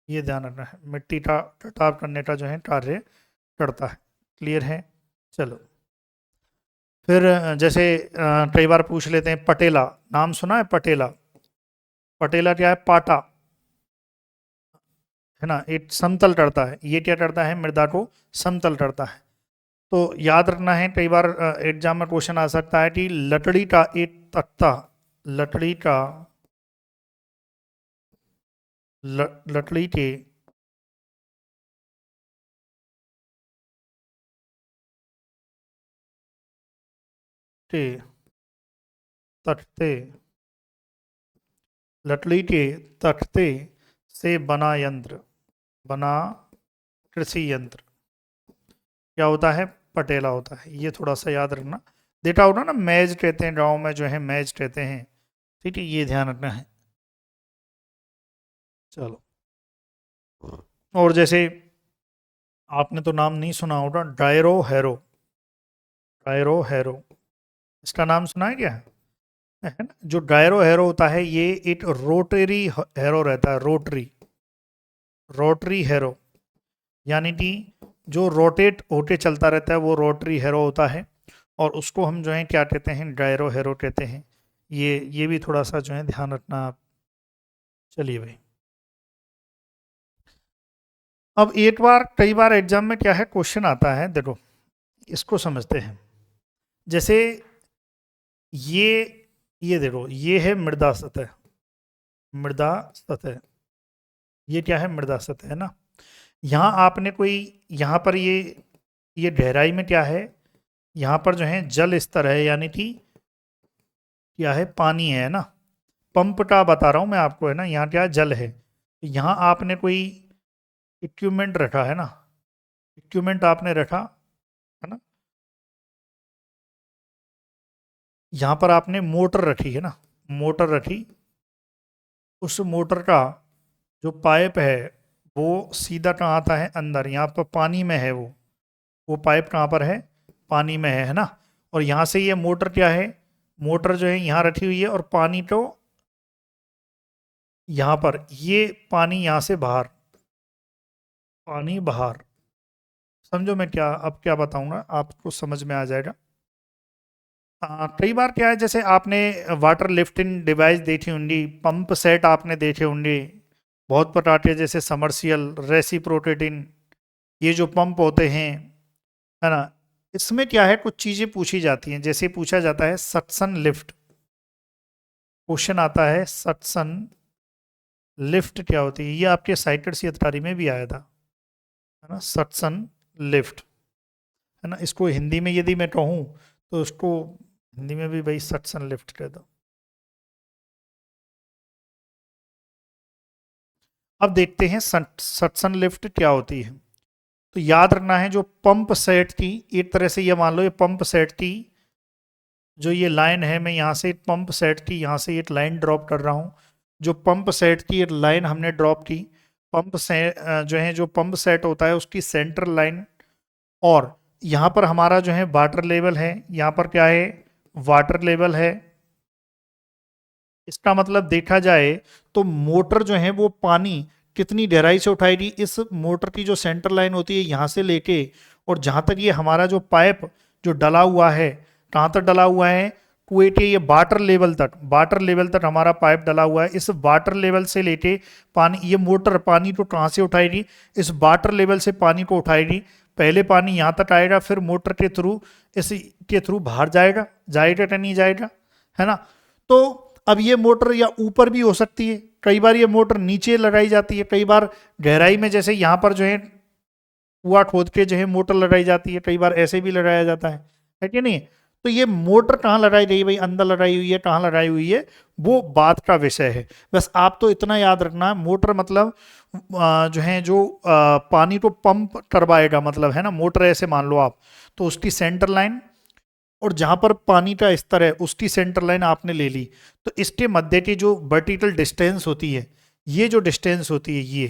ये ध्यान रखना है, मिट्टी का कटाव करने का जो है कार्य करता है। क्लियर है। चलो, फिर जैसे कई बार पूछ लेते हैं, पटेला, नाम सुना है पटेला। पटेला क्या है, पाटा, है ना, एक समतल करता है, ये क्या करता है, मृदा को समतल करता है। तो याद रखना है, कई बार एग्जाम में क्वेश्चन आ सकता है कि लकड़ी का एक तख्ता, लकड़ी का लकड़ी के के तख्ते, लकड़ी के तख्ते से बना यंत्र, बना कृषि यंत्र क्या होता है, पटेला होता है। ये थोड़ा सा याद रखना, देखा होगा ना, मैज कहते हैं गाँव में जो है, मैज कहते हैं। ठीक है, ये ध्यान रखना है। चलो, और जैसे आपने तो नाम नहीं सुना होगा, डायरो हैरो, डायरो हैरो, इसका नाम सुना है क्या, है ना। जो डायरो हैरो होता है ये एक रोटरी हैरो रहता है, रोटरी, रोटरी हैरो, यानी कि जो रोटेट होके चलता रहता है वो रोटरी हैरो होता है। और उसको हम जो है क्या कहते हैं, डायरो हैरो कहते हैं। ये भी थोड़ा सा जो है ध्यान रखना आप। चलिए भाई, अब एक बार कई बार एग्जाम में क्या है, क्वेश्चन आता है, देखो इसको समझते हैं। जैसे ये ये देखो, ये है मृदा सतह, मृदा सतह, ये क्या है, मृदा सतह, है ना। यहाँ आपने कोई, यहाँ पर ये गहराई में क्या है, यहाँ पर जो है जल स्तर है, यानी कि क्या है, पानी है ना। पंप का बता रहा हूँ मैं आपको, है ना, यहाँ क्या है, जल है। यहाँ आपने कोई इक्विपमेंट रखा है ना, इक्विपमेंट आपने रखा, है ना। यहाँ पर आपने मोटर रखी है ना, मोटर रखी, उस मोटर का जो पाइप है वो सीधा कहाँ आता है, अंदर, यहाँ पर पानी में है वो पाइप कहाँ पर है, पानी में है ना। और यहाँ से ये मोटर क्या है, मोटर जो है यहाँ रखी हुई है, और पानी तो यहाँ पर, ये पानी यहाँ से बाहर, पानी बाहर, समझो मैं क्या अब क्या बताऊंगा, आपको समझ में आ जाएगा। कई बार क्या है, जैसे आपने वाटर लिफ्टिंग डिवाइस देखी होंगी, पंप सेट आपने देखे होंगे, बहुत प्रकार के, जैसे समर्सियल, रेसिप्रोकेटिंग, ये जो पंप होते हैं, है ना। इसमें क्या है, कुछ चीज़ें पूछी जाती हैं, जैसे पूछा जाता है सक्शन लिफ्ट, क्वेश्चन आता है सक्शन लिफ्ट क्या होती है, ये आपके साइटेड सी अधिकारी में भी आया था, है ना, सक्शन लिफ्ट, है ना। इसको हिंदी में यदि मैं कहूँ तो उसको हिंदी में भी भाई सक्शन लिफ्ट कह दो। अब देखते हैं सक्शन लिफ्ट क्या होती है। तो याद रखना है, जो पंप सेट की, एक तरह से ये मान लो, ये पंप सेट की जो ये लाइन है, मैं यहाँ से पंप सेट की यहाँ से एक लाइन ड्रॉप कर रहा हूँ। जो पंप सेट की एक लाइन हमने ड्रॉप की, पंप से जो है जो पंप सेट होता है उसकी सेंट्रल लाइन, और यहाँ पर हमारा जो है वाटर लेवल है, यहाँ पर क्या है वाटर लेवल है। इसका मतलब देखा जाए तो मोटर जो है वो पानी कितनी गहराई से उठाएगी, इस मोटर की जो सेंटर लाइन होती है यहाँ से लेके और जहाँ तक ये हमारा जो पाइप जो डला हुआ है, कहाँ तक डला हुआ है कुएं के ये वाटर लेवल तक हमारा पाइप डला हुआ है। इस वाटर लेवल से लेके पानी, ये मोटर पानी को कहाँ से उठाएगी, इस वाटर लेवल से पानी को उठाएगी। पहले पानी यहाँ तक आएगा, फिर मोटर के थ्रू इसके थ्रू बाहर जाएगा, जाएगा या नहीं जाएगा, है ना। तो अब ये मोटर या ऊपर भी हो सकती है, कई बार ये मोटर नीचे लगाई जाती है, कई बार गहराई में जैसे यहाँ पर जो है कुआं खोद के जो है मोटर लगाई जाती है, कई बार ऐसे भी लगाया जाता है कि नहीं। तो ये मोटर कहाँ लगाई गई भाई, अंदर लगाई हुई है, कहाँ लगाई हुई है, वो बात का विषय है। बस आप तो इतना याद रखना, मोटर मतलब जो है जो पानी को पंप करवाएगा, मतलब है ना, मोटर ऐसे मान लो आप, तो उसकी सेंटर लाइन और जहां पर पानी का स्तर है उसकी सेंटर लाइन आपने ले ली, तो इसके मध्य की जो वर्टिकल डिस्टेंस होती है, ये जो डिस्टेंस होती है,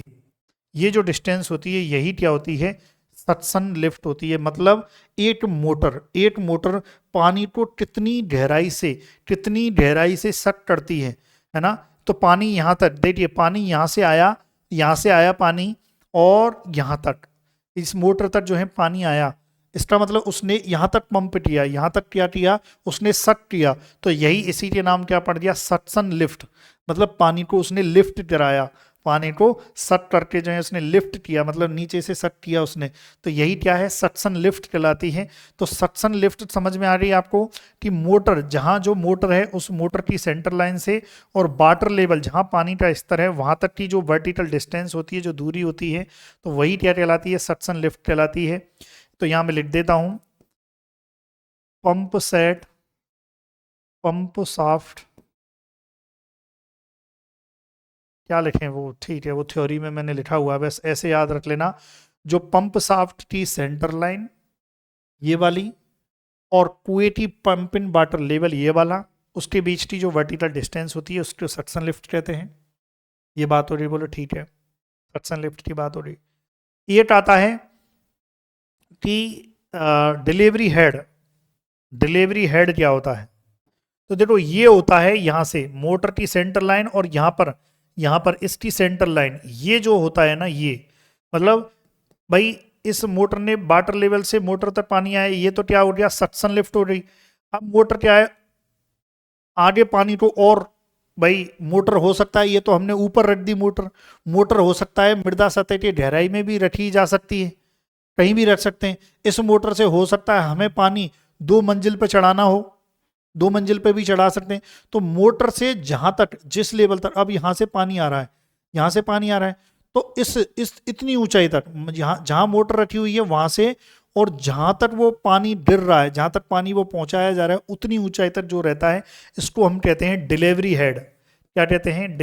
ये जो डिस्टेंस होती है, यही क्या होती है, सक्शन लिफ्ट होती है। मतलब एक मोटर पानी को कितनी गहराई से सक करती है ना। तो पानी यहाँ तक देखिए, पानी यहाँ से आया पानी, और यहाँ तक इस मोटर तक जो है पानी आया, इसका मतलब उसने यहाँ तक पंप किया, यहाँ तक क्या किया, उसने सक किया, तो यही इसी के नाम क्या पड़ गया, सक्शन लिफ्ट। मतलब पानी को उसने लिफ्ट कराया, पानी को सक करके जो है उसने लिफ्ट किया, मतलब नीचे से सक किया उसने, तो यही क्या है, सक्शन लिफ्ट कहलाती है। तो सक्शन लिफ्ट समझ में आ रही है आपको कि मोटर, जहाँ जो मोटर है उस मोटर की सेंटर लाइन से और वाटर लेवल जहाँ पानी का स्तर है वहाँ तक की जो वर्टिकल डिस्टेंस होती है, जो दूरी होती है, तो वही क्या कहलाती है, सक्शन लिफ्ट कहलाती है। तो यहां मैं लिख देता हूं पंप सेट, पंप साफ्ट, क्या लिखें वो, ठीक है वो थ्योरी में मैंने लिखा हुआ है, बस ऐसे याद रख लेना। जो पंप साफ्ट की सेंटर लाइन ये वाली और कुएं की पंप इन वाटर लेवल ये वाला, उसके बीच की जो वर्टिकल डिस्टेंस होती है उसको सक्शन लिफ्ट कहते हैं। ये बात हो रही, बोलो ठीक है, सक्शन लिफ्ट की बात हो रही। एक आता है कि डिलीवरी हेड क्या होता है। तो देखो ये होता है यहाँ से मोटर की सेंटर लाइन, और यहाँ पर इसकी सेंटर लाइन, ये जो होता है ना, ये मतलब भाई इस मोटर ने वाटर लेवल से मोटर तक पानी आया, ये तो क्या हो गया, सक्शन लिफ्ट हो रही। अब मोटर क्या है, आगे पानी को, और भाई मोटर हो सकता है, ये तो हमने ऊपर रख दी मोटर हो सकता है मृदा सतह की गहराई में भी रखी जा सकती है, कहीं भी रख सकते हैं। इस मोटर से हो सकता है हमें पानी 2 मंजिल पे चढ़ाना हो, 2 मंजिल पे भी चढ़ा सकते हैं। तो मोटर से जहां तक, जिस लेवल तक, अब यहां से पानी आ रहा है, यहां से पानी आ रहा है, तो इस इतनी ऊंचाई तक, जहां जहां मोटर रखी हुई है वहां से, और जहां तक वो पानी गिर रहा है, जहां तक पानी वो पहुंचाया जा रहा है, उतनी ऊंचाई तक जो रहता है, इसको हम कहते हैं डिलीवरी हेड। क्या कहते हैं,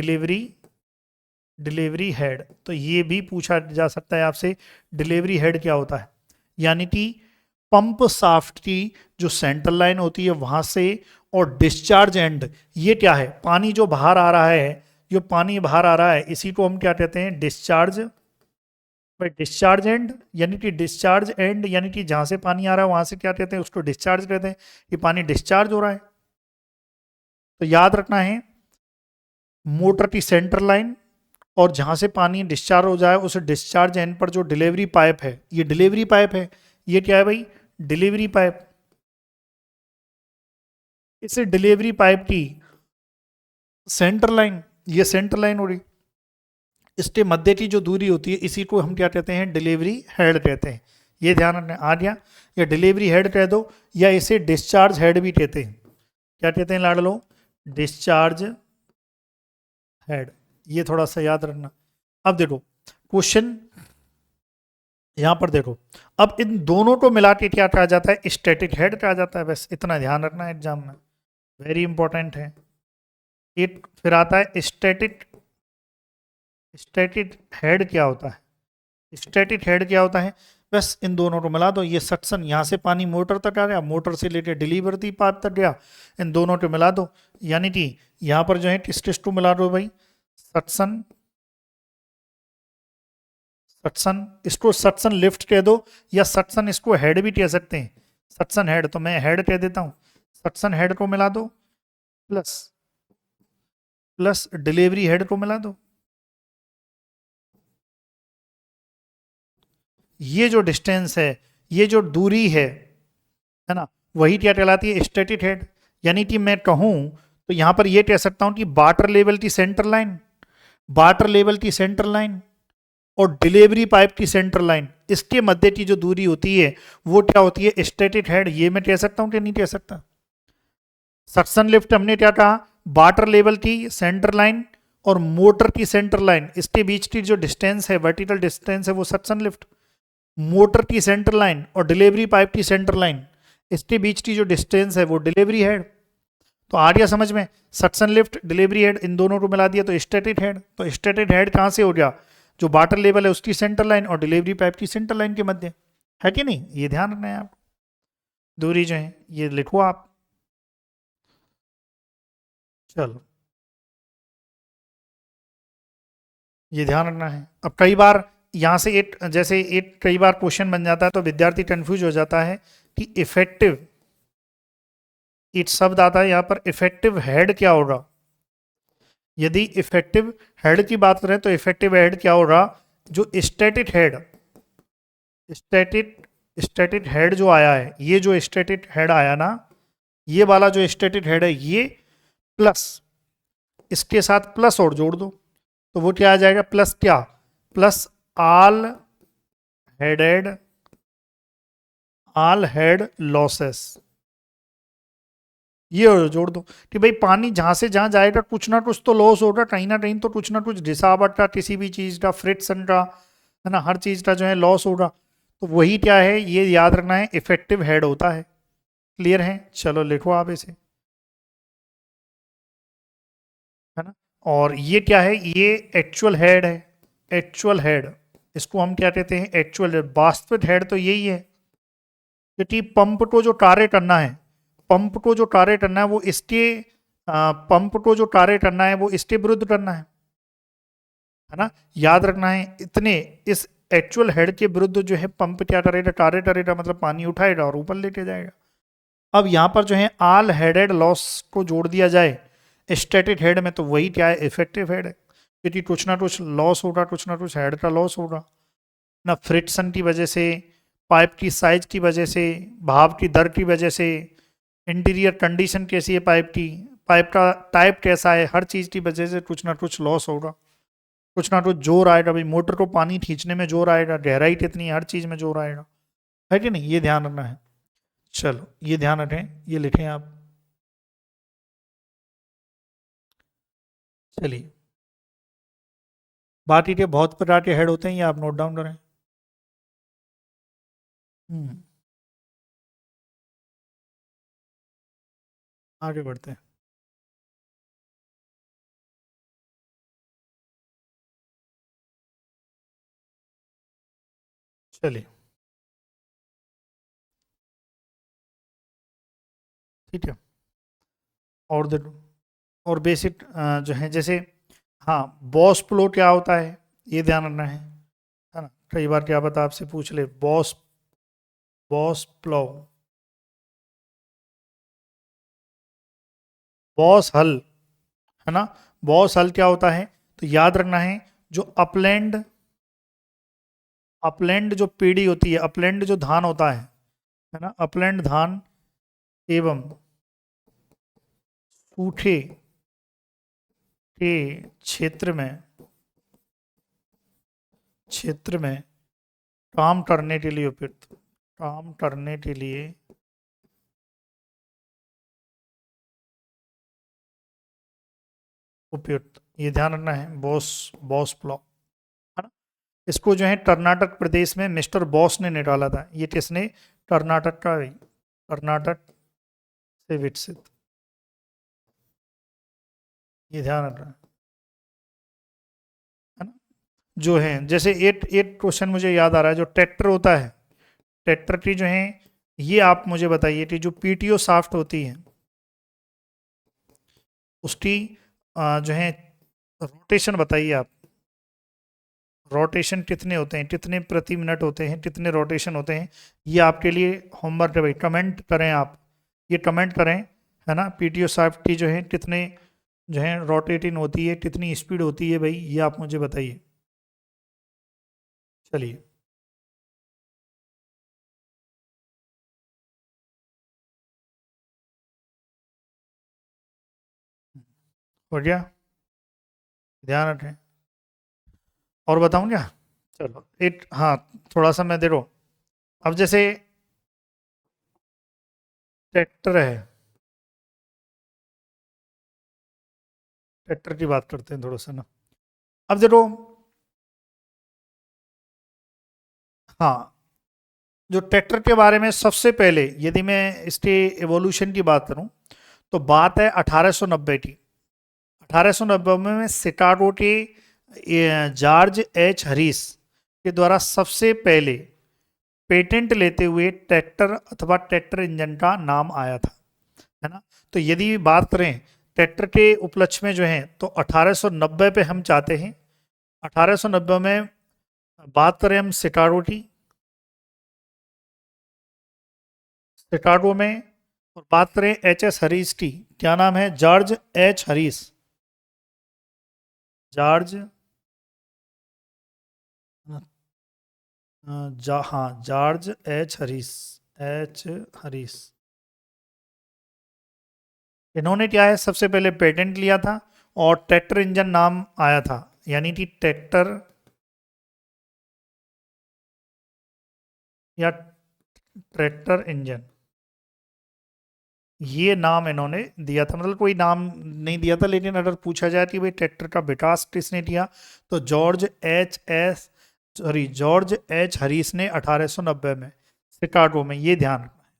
डिलीवरी हेड। तो ये भी पूछा जा सकता है आपसे, डिलीवरी हेड क्या होता है, यानी कि पंप शाफ्ट की जो सेंटर लाइन होती है वहां से, और डिस्चार्ज एंड, ये क्या है, पानी जो बाहर आ रहा है, जो पानी बाहर आ रहा है, इसी को हम क्या कहते हैं, डिस्चार्ज। डिस्चार्ज एंड यानी कि जहां से पानी आ रहा है वहां से क्या कहते हैं, उसको डिस्चार्ज कहते हैं, कि पानी डिस्चार्ज हो रहा है। तो याद रखना है, मोटर की सेंटर लाइन और जहां से पानी डिस्चार्ज हो जाए उस डिस्चार्ज एंड पर जो डिलीवरी पाइप है, ये डिलीवरी पाइप है, ये क्या है भाई, डिलीवरी पाइप। इस डिलीवरी पाइप की सेंटर लाइन, ये सेंटर लाइन हो रही, इसके मध्य की जो दूरी होती है इसी को हम क्या कहते हैं, डिलीवरी हेड कहते हैं। ये ध्यान रखना, आ गया, या डिलीवरी हेड कह दो, या इसे डिस्चार्ज हेड भी कहते हैं। क्या कहते हैं लाड लो, डिस्चार्ज हेड, ये थोड़ा सा याद रखना। अब देखो क्वेश्चन, यहां पर देखो, अब इन दोनों को मिला के क्या कहा जाता है, स्टैटिक हेड कहा जाता है। बस इतना ध्यान रखना है एग्जाम में, वेरी इंपॉर्टेंट है। एक फिर आता है स्टैटिक हेड क्या होता है, स्टैटिक हेड क्या होता है, बस इन दोनों को मिला दो। ये सक्शन, यहाँ से पानी मोटर तक आ गया, मोटर से लेके डिलीवरी पाइप तक गया, इन दोनों को मिला दो, यानी कि यहाँ पर जो है किस किस को मिला दो भाई, सक्शन सटसन, इसको सटसन लिफ्ट कह दो या सटसन इसको हेड भी कह सकते हैं, सटसन हेड, तो मैं हेड कह देता हूँ। सटसन हेड को मिला दो प्लस प्लस डिलीवरी हेड को मिला दो। ये जो डिस्टेंस है, ये जो दूरी है ना, वही क्या कहलाती है, स्टैटिक हेड। यानी कि मैं कहूं तो यहां पर ये कह सकता हूं कि वाटर लेवल की सेंटर लाइन, वाटर लेवल की सेंटर लाइन और डिलीवरी पाइप की सेंटर लाइन, इसके मध्य की जो दूरी होती है वो क्या होती है, स्टैटिक हेड। ये मैं कह सकता हूं कि नहीं कह सकता। सक्शन लिफ्ट हमने क्या कहा, वाटर लेवल की सेंटर लाइन और मोटर की सेंटर लाइन, इसके बीच की जो डिस्टेंस है, वर्टिकल डिस्टेंस है, वो सक्शन लिफ्ट। मोटर की सेंटर लाइन और डिलीवरी पाइप की सेंटर लाइन, इसके बीच की जो डिस्टेंस है वो डिलीवरी हेड। तो आ गया समझ में, suction lift delivery head in दोनों को मिला दिया तो स्टैटिक हेड। तो स्टैटिक हेड कहाँ से हो गया, जो वाटर लेवल है उसकी सेंटर लाइन और डिलीवरी पाइप की सेंटर लाइन के मध्य, है कि नहीं, ये ध्यान रखना है आप। दूरी जो है ये लिखो आप। चलो ये ध्यान रखना है। अब कई बार यहाँ से एक, जैसे एक कई बार क्वेश्चन बन जाता है तो विद्यार्थी कंफ्यूज हो जाता है कि इफेक्टिव, एक शब्द आता है यहाँ पर, इफेक्टिव हेड क्या होगा। यदि इफेक्टिव हेड की बात करें तो इफेक्टिव हेड क्या होगा, जो static head, static static head जो आया है, ये जो स्टैटिक हेड आया ना, ये वाला जो स्टैटिक हेड है ये, प्लस इसके साथ प्लस और जोड़ दो तो वो क्या आ जाएगा, प्लस क्या, प्लस आल हेडेड, आल हेड लॉसेस। ये जोड़ दो कि भाई पानी जहां से जहां जाएगा कुछ ना कुछ तो लॉस होगा, कहीं ना कहीं तो कुछ ना कुछ घिसावट का, किसी भी चीज का, फ्रिक्शन का, है ना, हर चीज का जो है लॉस होगा। तो वही क्या है, ये याद रखना है, इफेक्टिव हेड होता है। क्लियर है, चलो लिखो आप इसे, है ना। और ये क्या है, ये एक्चुअल हेड है, एक्चुअल हेड, इसको हम क्या कहते हैं, एक्चुअल हेड। वास्तविक हेड तो यही है, क्योंकि पंप को जो कार्य करना है, पंप को जो कार्य करना है वो इसके, पंप को जो कार्य करना है वो इसके विरुद्ध करना है ना, याद रखना है इतने। इस एक्चुअल हेड के विरुद्ध जो है पंप क्या करेगा, कार्य करेगा, मतलब पानी उठाएगा और ऊपर लेके जाएगा। अब यहाँ पर जो है आल हेडेड लॉस को जोड़ दिया जाए स्टैटिक हेड में, तो वही क्या है, इफेक्टिव हेड है। क्योंकि कुछ ना कुछ लॉस होगा, कुछ ना कुछ हेड का लॉस होगा ना, फ्रिक्शन की वजह से, पाइप की साइज की वजह से, भाप की दर की वजह से, इंटीरियर कंडीशन कैसी है पाइप की, पाइप का टाइप कैसा है, हर चीज़ की वजह से कुछ ना कुछ लॉस होगा, कुछ ना कुछ जोर आएगा। भाई मोटर को पानी खींचने में जोर आएगा, गहराई कितनी है, हर चीज़ में जोर आएगा, है कि नहीं, ये ध्यान रखना है। चलो ये ध्यान रखें, ये लिखें आप। चलिए, बाकी के बहुत प्रकार के हेड होते हैं, ये आप नोट डाउन करें। हम्म, आगे बढ़ते हैं। चलिए, ठीक है। और देखो, और बेसिक जो है, जैसे हाँ, बॉस प्लो क्या होता है, ये ध्यान रखना है ना। कई बार क्या पता आपसे पूछ ले, बॉस, बॉस प्लो, बॉस हल, है ना। बॉस हल क्या होता है, तो याद रखना है, जो अपलैंड, अपलैंड जो पीढ़ी होती है, अपलैंड जो धान होता है ना, अपलैंड धान एवं सूखे के क्षेत्र में, क्षेत्र में काम करने के लिए उपयुक्त, काम करने के लिए उपयुक्त, ये ध्यान रखना है, बॉस, बॉस प्लॉ, है ना। इसको जो है कर्नाटक प्रदेश में मिस्टर बॉस ने निकाला था। ये किसने, कर्नाटक का, कर्नाटक से विकसित, ये ध्यान रखना है ना। जो है जैसे एक एक क्वेश्चन मुझे याद आ रहा है, जो ट्रैक्टर होता है, ट्रैक्टर की जो है, ये आप मुझे बताइए कि जो पीटीओ शाफ्ट होती है उसकी जो है रोटेशन बताइए आप। रोटेशन कितने होते हैं, कितने प्रति मिनट होते हैं, कितने रोटेशन होते हैं, ये आपके लिए होमवर्क है भाई। कमेंट करें आप, ये कमेंट करें, है ना। पीटीओ शाफ्ट की जो है कितने जो है रोटेटिंग होती है, कितनी स्पीड होती है भाई, ये आप मुझे बताइए। चलिए, हो गया, ध्यान रखें। और बताऊं क्या? चलो एक, हाँ, थोड़ा सा मैं दे रहा हूँ। अब जैसे ट्रैक्टर है, ट्रैक्टर की बात करते हैं थोड़ा सा ना। अब देखो, हाँ, जो ट्रैक्टर के बारे में सबसे पहले यदि मैं इसके एवोल्यूशन की बात करूं, तो बात है 1890 की। 1890 में शिकागो के जॉर्ज एच हरीस के द्वारा सबसे पहले पेटेंट लेते हुए ट्रैक्टर अथवा ट्रैक्टर इंजन का नाम आया था, है ना। तो यदि बात करें ट्रैक्टर के उपलक्ष्य में जो है, तो 1890 पे हम चाहते हैं। 1890 में बात करें हम शिकागो की, शिकागो में, और बात करें एच एस हरीस की, क्या नाम है, जॉर्ज एच हरीस, जॉर्ज, हाँ, जॉर्ज एच हरीस, एच हरीस। इन्होंने क्या है, सबसे पहले पेटेंट लिया था, और ट्रैक्टर इंजन नाम आया था, यानी कि ट्रैक्टर या ट्रैक्टर इंजन, ये नाम इन्होंने दिया था। मतलब कोई नाम नहीं दिया था, लेकिन अगर पूछा जाए कि भाई ट्रैक्टर का विकास किसने किया, तो जॉर्ज एच हरीस ने 1890 में शिकागो में, ये ध्यान रखना है।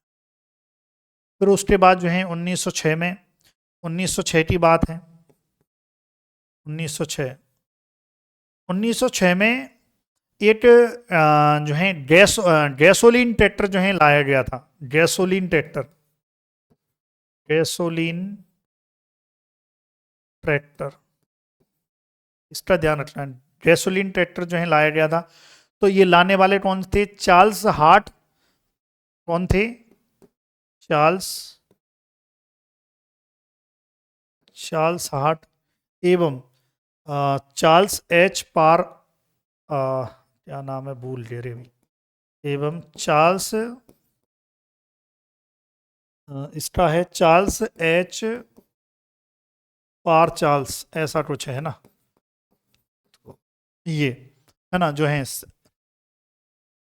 फिर उसके बाद जो है 1906 में, 1906 की बात है, 1906, 1906 में एक जो है गैसोलीन ट्रैक्टर जो है लाया गया था, गैसोलीन ट्रैक्टर, गैसोलीन ट्रैक्टर, इसका ध्यान रखना है। गैसोलीन ट्रैक्टर जो है लाया गया था, तो ये लाने वाले कौन थे, चार्ल्स हार्ट, कौन थे, चार्ल्स, चार्ल्स हार्ट, एवं चार्ल्स एच पार, क्या नाम है, भूल गए रे भाई, एवं चार्ल्स, इसका है चार्ल्स एच पार चार्ल्स, ऐसा कुछ है ना, ये, है ना, जो है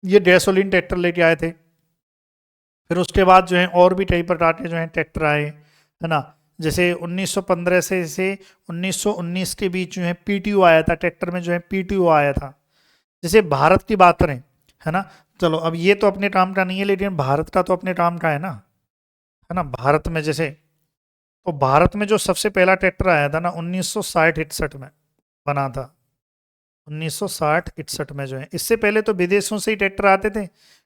ये गैसोलीन ट्रैक्टर लेके आए थे। फिर उसके बाद जो है और भी कई प्रकार के जो है ट्रैक्टर आए, है ना। जैसे 1915 से 1919 के बीच जो है पीटीओ आया था, ट्रैक्टर में जो है पीटीओ आया था। जैसे भारत की बात करें, है ना, चलो अब ये तो अपने काम का नहीं है, लेकिन भारत का तो अपने काम का है ना। भारत में जैसे, तो भारत में जो सबसे पहला ट्रैक्टर आया था ना, 1960-61 में बना था, 1960-61 में जो है। इससे पहले तो विदेशों से ही ट्रैक्टर आते थे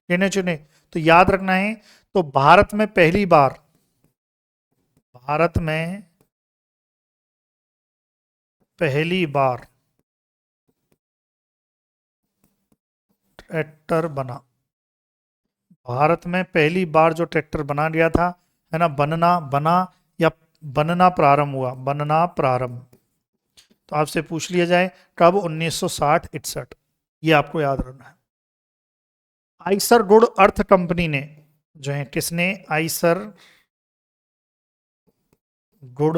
गिने चुने। तो याद रखना है, तो भारत में पहली बार, भारत में पहली बार ट्रैक्टर बना, भारत में पहली बार जो ट्रैक्टर बना गया था, है ना, बनना बना या बनना प्रारंभ हुआ, बनना प्रारंभ। तो आपसे पूछ लिया जाए कब, 1960-61, ये आपको याद रखना है। आइसर गुड अर्थ कंपनी ने जो है, किसने, आइसर गुड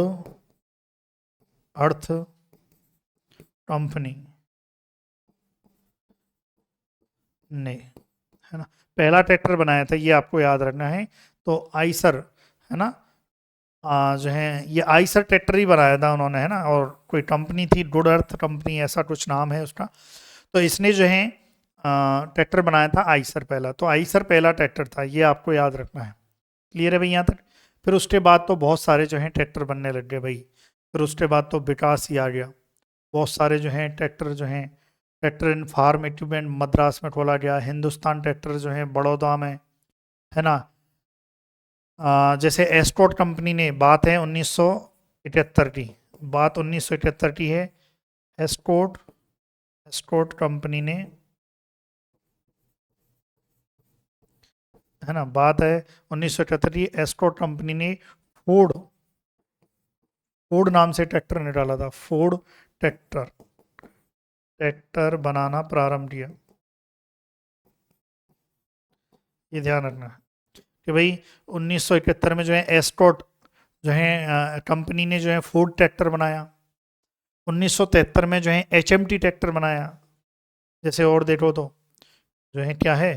अर्थ कंपनी ने, है ना, पहला ट्रैक्टर बनाया था, ये आपको याद रखना है। तो आइसर, है ना, जो है ये आइसर ट्रैक्टर ही बनाया था उन्होंने, है ना, और कोई कंपनी थी गुड अर्थ कंपनी, ऐसा कुछ नाम है उसका। तो इसने जो है ट्रैक्टर बनाया था आइसर पहला, तो आइसर पहला ट्रैक्टर था, ये आपको याद रखना है। क्लियर है भाई यहाँ तक? फिर उसके बाद तो बहुत सारे जो हैं ट्रैक्टर बनने लग गए भाई। फिर उसके बाद तो विकास ही आ गया, बहुत सारे जो हैं ट्रैक्टर जो हैं, ट्रैक्टर इन फार्म इक्विपमेंट मद्रास में खोला गया, हिंदुस्तान ट्रैक्टर जो है बड़ौदा में, है ना। जैसे एस्कॉर्ट कंपनी ने, बात है 1971 की, बात 1971 की है, एस्कॉर्ट, एस्कॉर्ट कंपनी ने, है ना, बात है 1971 की, एस्कॉर्ट कंपनी ने फोर्ड फोर्ड नाम से ट्रैक्टर निकाला था। फोर्ड ट्रैक्टर ट्रैक्टर बनाना प्रारंभ किया। ये ध्यान रखना है कि भाई 1971 में जो है एस्कॉर्ट जो है कंपनी ने जो है फोर्ड ट्रैक्टर बनाया। 1973 में जो है एचएमटी ट्रैक्टर बनाया। जैसे और देखो तो जो है क्या है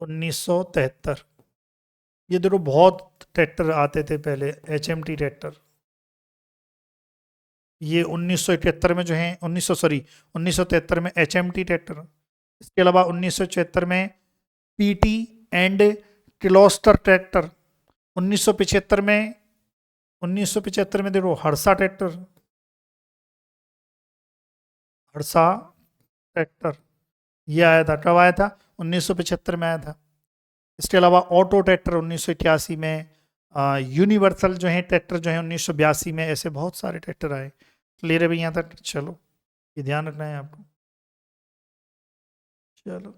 1973, ये देखो बहुत ट्रैक्टर आते थे पहले, एचएमटी ट्रैक्टर। ये 1971 में जो है 1973 में एचएमटी ट्रैक्टर। इसके अलावा 1974 में पीटी एंड किर्लोस्कर ट्रैक्टर। 1975 में 1975 में देखो हर्षा ट्रैक्टर, हर्षा ट्रैक्टर ये आया था। कब आया था? 1975 में आया था। इसके अलावा ऑटो ट्रैक्टर 1981 में, यूनिवर्सल जो है ट्रैक्टर जो है 1982 में। ऐसे बहुत सारे ट्रैक्टर आए। क्लियर है भाई यहाँ तक? चलो ये ध्यान रखना है आपको। चलो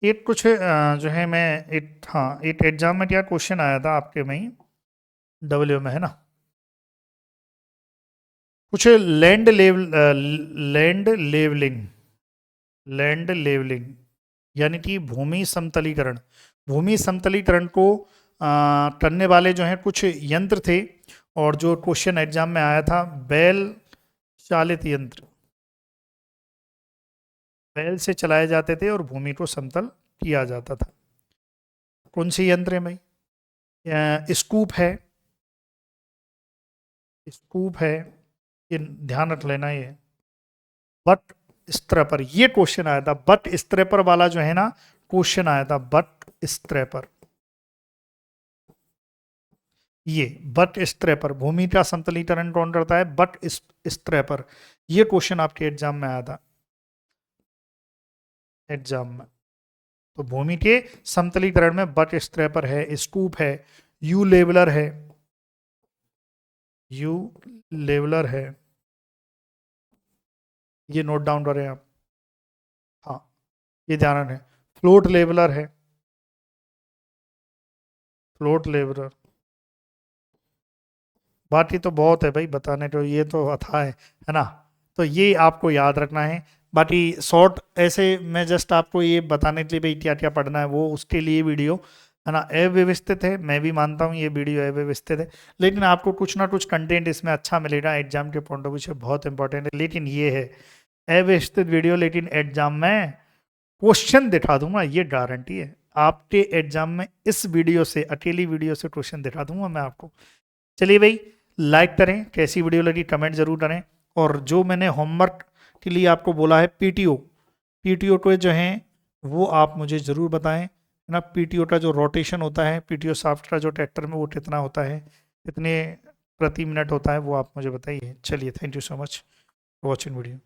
एक कुछ जो है मैं एक, हाँ एक एग्जाम में क्या क्वेश्चन आया था आपके में ही, डब्ल्यू में, है ना, कुछ लैंड लेवलिंग यानी कि भूमि समतलीकरण। भूमि समतलीकरण को करने वाले जो हैं कुछ यंत्र थे, और जो क्वेश्चन एग्जाम में आया था बैल चालित यंत्र, बैल से चलाए जाते थे और भूमि को समतल किया जाता था। कौन से यंत्र है भाई? स्कूप है, स्कूप है, ये ध्यान रख लेना। ये बट स्त्रैपर, ये क्वेश्चन आया था। बट स्त्रैपर वाला जो है ना क्वेश्चन आया था, बट स्त्रैपर, ये बट स्त्रैपर, भूमि का समतलीकरण कौन करता है? बट स्त्रैपर। ये क्वेश्चन आपके एग्जाम में आया था, एग्जाम में। तो भूमि के समतलीकरण में बट स्त्रैपर है, स्कूप है, यू लेवलर है, यू लेवलर है, ये नोट डाउन करें आप। हाँ ये ध्यान रखें। फ्लोट लेवलर है, फ्लोट लेवलर। बाकी तो बहुत है भाई बताने को, ये तो अथाह है ना। तो ये आपको याद रखना है। बाकी शॉर्ट ऐसे मैं जस्ट आपको ये बताने के लिए भाई क्या क्या पढ़ना है वो, उसके लिए वीडियो, है ना, अव्यवस्थित है। मैं भी मानता हूँ ये वीडियो अव्यवस्थित है, लेकिन आपको कुछ ना कुछ कंटेंट इसमें अच्छा मिलेगा। एग्जाम के पॉइंट ऑफ व्यू से बहुत इंपॉर्टेंट है। लेकिन ये है अव्यवस्थित वीडियो, लेकिन एग्जाम में क्वेश्चन दिखा दूंगा, ये गारंटी है। आपके एग्जाम में इस वीडियो से, अकेली वीडियो से क्वेश्चन दिखा दूंगा मैं आपको। चलिए भाई, लाइक करें, कैसी वीडियो लगी कमेंट जरूर करें। और जो मैंने होमवर्क के लिए आपको बोला है पीटीओ, पीटीओ को जो है वो आप मुझे ज़रूर बताएं, है ना। पीटीओ का जो रोटेशन होता है, पीटीओ शाफ्ट का जो ट्रैक्टर में वो कितना होता है, कितने प्रति मिनट होता है, वो आप मुझे बताइए। चलिए, thank you so much for watching video.